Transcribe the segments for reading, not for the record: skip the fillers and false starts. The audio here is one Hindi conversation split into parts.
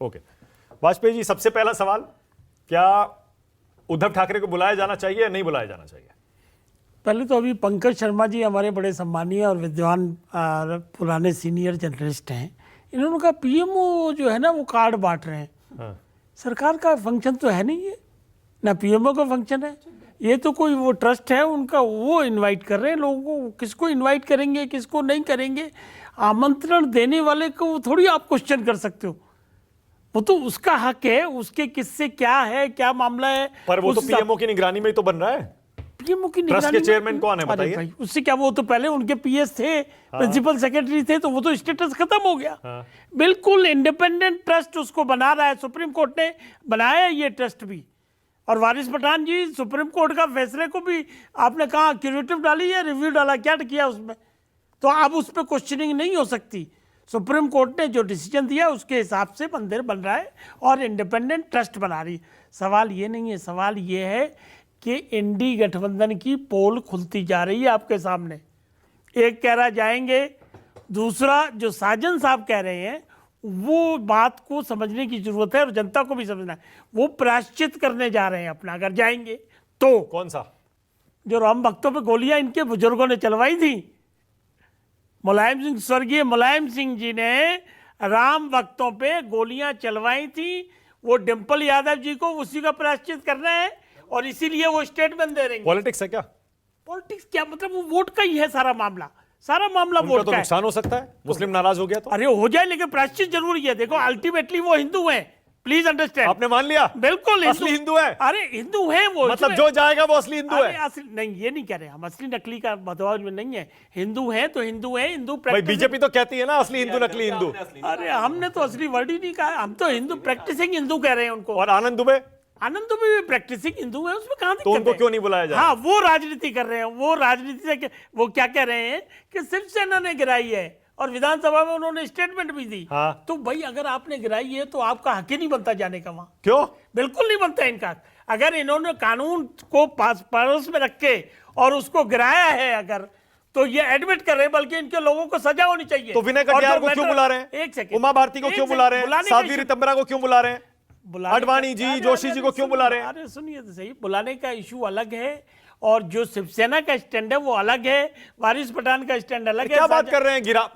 ओके, वाजपेयी जी, सबसे पहला सवाल, क्या उद्धव ठाकरे को बुलाया जाना चाहिए या नहीं बुलाया जाना चाहिए? पहले तो अभी पंकज शर्मा जी हमारे बड़े सम्मानीय और विद्वान पुराने सीनियर जर्नलिस्ट हैं। इन्होंने कहा पीएमओ जो है ना वो कार्ड बांट रहे हैं। हाँ। सरकार का फंक्शन तो है नहीं ये, ना पीएमओ का फंक्शन है ये, तो कोई वो ट्रस्ट है उनका, वो इनवाइट कर रहे हैं लोगों को। किसको इनवाइट करेंगे किसको नहीं करेंगे, आमंत्रण देने वाले को थोड़ी आप क्वेश्चन कर सकते हो। वो तो उसका हक है, उसके किससे क्या है क्या मामला है। पर वो तो पीएमओ की निगरानी में ही तो बन रहा है। पीएमओ की ट्रस्ट के चेयरमैन कौन है बताइए? बताइए? उससे क्या, वो तो पहले उनके पीएस थे, प्रिंसिपल सेक्रेटरी थे, तो वो तो स्टेटस खत्म हो गया। बिल्कुल इंडिपेंडेंट ट्रस्ट उसको बना रहा है, सुप्रीम कोर्ट ने बनाया ये ट्रस्ट भी। और वारिस पठान जी, सुप्रीम कोर्ट का फैसले को भी आपने कहा क्यूरेटिव डाली या रिव्यू डाला, क्या किया उसमें? तो अब उस पर क्वेश्चनिंग नहीं हो सकती। सुप्रीम कोर्ट ने जो डिसीजन दिया उसके हिसाब से मंदिर बन रहा है और इंडिपेंडेंट ट्रस्ट बना रही है। सवाल ये नहीं है, सवाल ये है कि इंडी गठबंधन की पोल खुलती जा रही है आपके सामने। एक कह रहा जाएंगे, दूसरा जो साजन साहब कह रहे हैं वो बात को समझने की जरूरत है और जनता को भी समझना है। वो प्रायश्चित करने जा रहे हैं अपना, अगर जाएंगे तो। कौन सा? जो राम भक्तों पे गोलियां इनके बुजुर्गों ने चलवाई थी, मुलायम सिंह, स्वर्गीय मुलायम सिंह जी ने राम भक्तों पे गोलियां चलवाई थी, वो डिम्पल यादव जी को उसी का प्रायश्चित करना है और इसीलिए वो स्टेटमेंट दे रहे हैं। पॉलिटिक्स है क्या? पॉलिटिक्स क्या मतलब, वो वोट का ही है सारा मामला, सारा मामला उनका वोट तो का नुकसान हो सकता है, मुस्लिम नाराज हो गया तो। अरे हो जाए, लेकिन प्रायश्चित जरूरी है। देखो अल्टीमेटली वो हिंदू हैं, प्लीज अंडरस्टैंड। आपने मान लिया? बिल्कुल असली हिंदू है। अरे हिंदू है वो, मतलब जो जाएगा वो असली हिंदू है? असली नहीं, ये नहीं कह रहे हम, असली नकली का बदलाव में नहीं है। हिंदू है तो हिंदू है, हिंदू भाई बीजेपी तो कहती है ना असली हिंदू नकली हिंदू। अरे हमने तो असली वर्ड ही नहीं कहा, हम तो हिंदू प्रैक्टिसिंग हिंदू कह रहे हैं उनको। और आनंद दुबे? आनंद दुबे भी प्रैक्टिसिंग हिंदू है, उसमें कहां तो उनको क्यों नहीं बुलाया जा रहा? हाँ, वो राजनीति कर रहे हैं, वो राजनीति से वो क्या कह रहे हैं कि शिवसेना ने गिराई है और विधानसभा में उन्होंने स्टेटमेंट भी दी। हाँ। तो भाई अगर आपने गिराई है तो आपका हक ही नहीं बनता जाने का वहां। क्यों? बिल्कुल नहीं बनता इनका। अगर इन्होंने कानून को पड़ोस में रख के और उसको गिराया है अगर, तो ये एडमिट कर रहे हैं, बल्कि इनके लोगों को सजा होनी चाहिए। तो विनय कटियार को क्यों बुला रहे हैं? एक सेकंड, उमा भारती को क्यों बुला रहे हैं? साध्वी रितंबरा को क्यों बुला रहे हैं? अडवाणी जी, जोशी जी को क्यों बुला रहे हैं? अरे सुनिए तो सही, बुलाने का इशू अलग है और जो शिवसेना का स्टैंड है वो अलग है, वारिस पठान का स्टैंड अलग है। क्या बात कर रहे हैं?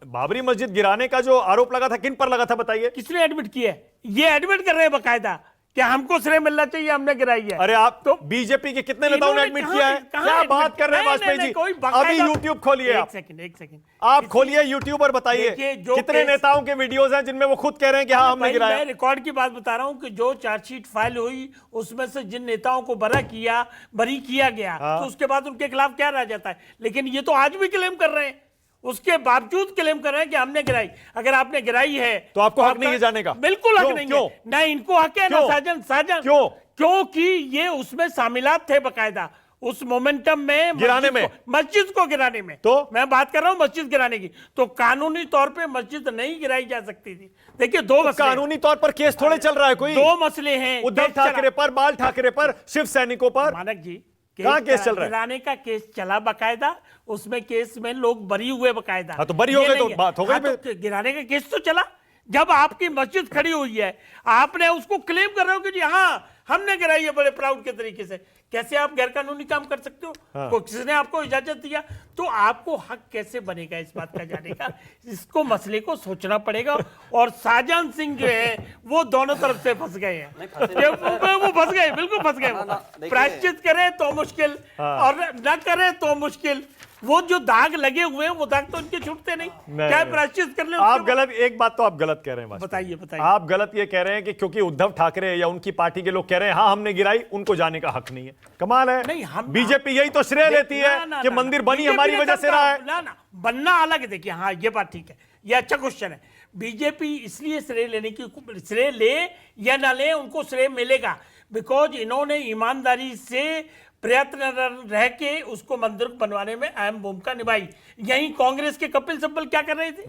बाबरी मस्जिद गिराने का जो आरोप लगा था, किन पर लगा था बताइए? किसने एडमिट किया है? ये एडमिट कर रहे हैं बकायदा, क्या हमको श्रेय मिलना चाहिए, हमने गिराई है। अरे आप तो बीजेपी के कितने नेताओं ने एडमिट किया है? क्या बात कर रहे हैं वाजपेयी जी? अभी यूट्यूब खोलिए, एक सेकंड आप खोलिए यूट्यूब और बताइए कितने नेताओं के वीडियोस हैं जिनमें वो खुद कह रहे हैं कि हाँ हमने गिराया। मैं रिकॉर्ड की बात बता रहा हूं कि जो चार्जशीट फाइल हुई उसमें से जिन नेताओं को बरी किया गया, तो उसके बाद उनके खिलाफ क्या रह जाता है। लेकिन ये तो आज भी क्लेम कर रहे हैं, उसके बावजूद क्लेम कर रहे हैं कि हमने गिराई। अगर आपने गिराई है तो आपको हक नहीं है जाने का? बिल्कुल हक नहीं है, ना इनको हक है ना साजन। क्यों? क्योंकि ये उसमें शामिलात थे बकायदा, उस मोमेंटम में गिराने में, मस्जिद को गिराने में। तो मैं बात कर रहा हूं मस्जिद गिराने की, तो कानूनी तौर पे मस्जिद नहीं गिराई जा सकती थी। देखिए दो मसले, कानूनी तौर पर केस थोड़े चल रहा है कोई, दो मसले हैं, उद्धव ठाकरे पर, बाल ठाकरे पर, शिव सैनिकों पर। मानक जी, कहां केस चल रहा है? गिराने का केस चला बकायदा, उसमें केस में लोग बरी हुए बकायदा। हाँ, तो बरी हो गए तो बात हो गई। तो गिराने का केस तो चला, जब आपकी मस्जिद खड़ी हुई है, आपने उसको क्लेम कर रहे हो कि जी हाँ हमने गिराई है बड़े प्राउड के तरीके से। कैसे आप गैर कानूनी काम कर सकते हो? हाँ। किसने आपको इजाजत दिया? तो आपको हक कैसे बनेगा इस बात का जाने का? इसको मसले को सोचना पड़ेगा। और साजन सिंह जो है वो दोनों तरफ से फंस गए हैं, वो फंस गए, बिल्कुल फंस गए। प्रायश्चित करे तो मुश्किल और न करे तो मुश्किल। वो जो दाग लगे हुए हैं वो दाग तो इनके छूटते नहीं, क्या प्रायश्चित कर ले। आप गलत, एक बात तो आप गलत कह रहे हैं। बताइए। आप गलत ये कह रहे हैं कि क्योंकि उद्धव ठाकरे या उनकी पार्टी के लोग कह रहे हैं हाँ हमने गिराई, उनको जाने का हक नहीं है। कमाल है। नहीं, हम बीजेपी यही तो श्रेय लेती है कि मंदिर बनी हमारी वजह से रहा है। ना बनना अलग है। देखिए हाँ ये बात ठीक है, ये अच्छा क्वेश्चन है। बीजेपी इसलिए श्रेय लेने की, श्रेय ले या ना ले उनको श्रेय मिलेगा, बिकॉज इन्होंने ईमानदारी से प्रयत्न रह के उसको मंदिर बनवाने में अहम भूमिका निभाई। यही कांग्रेस के कपिल सिब्बल क्या कर रहे थे?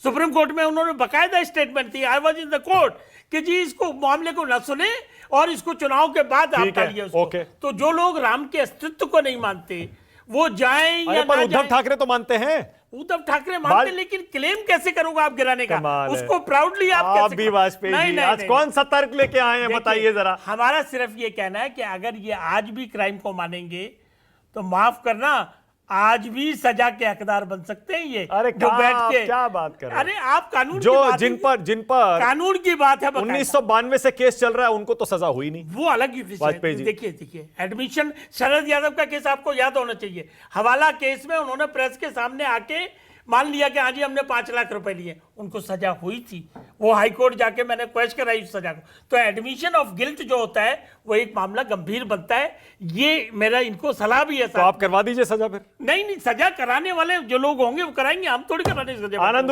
सुप्रीम कोर्ट में उन्होंने बकायदा statement the, I was in the court, कि जी इसको मामले को न सुने और इसको चुनाव के बाद आप डालिए उसको। तो जो लोग राम के अस्तित्व को नहीं मानते वो जाएं या ना जाएं। उद्धव ठाकरे तो मानते हैं, उद्धव ठाकरे मानते, लेकिन क्लेम कैसे करोगे आप गिराने का? कमाल है। उसको प्राउडली आप आप कैसे भी वाजपेयी नहीं, जी, नहीं, आज नहीं, कौन सा तर्क लेके आए हैं देखिए, बताइए जरा। हमारा सिर्फ ये कहना है कि अगर ये आज भी क्राइम को मानेंगे तो माफ करना, आज भी सजा के हकदार बन सकते हैं ये। अरे जो बैठ के क्या बात कर रहे हैं? अरे आप कानून जो की बात जिन पर कानून की बात है, बकायदा। 1992 से केस चल रहा है उनको तो सजा हुई नहीं। वो अलग ही विषय वाजपेयी है। जी। देखिए शरद यादव का केस आपको याद होना चाहिए। हवाला केस में उन्होंने प्रेस के सामने आके मान लिया कि हाँ जी हमने 5 लाख रुपए लिए, उनको सजा हुई थी। वो हाई कोर्ट जाके मैंने क्वेश्चन कराई उस सजा को। तो एडमिशन ऑफ गिल्ट जो होता है वो एक मामला गंभीर बनता है। ये मेरा इनको सलाह भी है। तो आप करवा दीजिए सजा फिर। नहीं, सजा कराने वाले जो लोग होंगे वो कराएंगे, हम थोड़ी कराने सजा। आनंद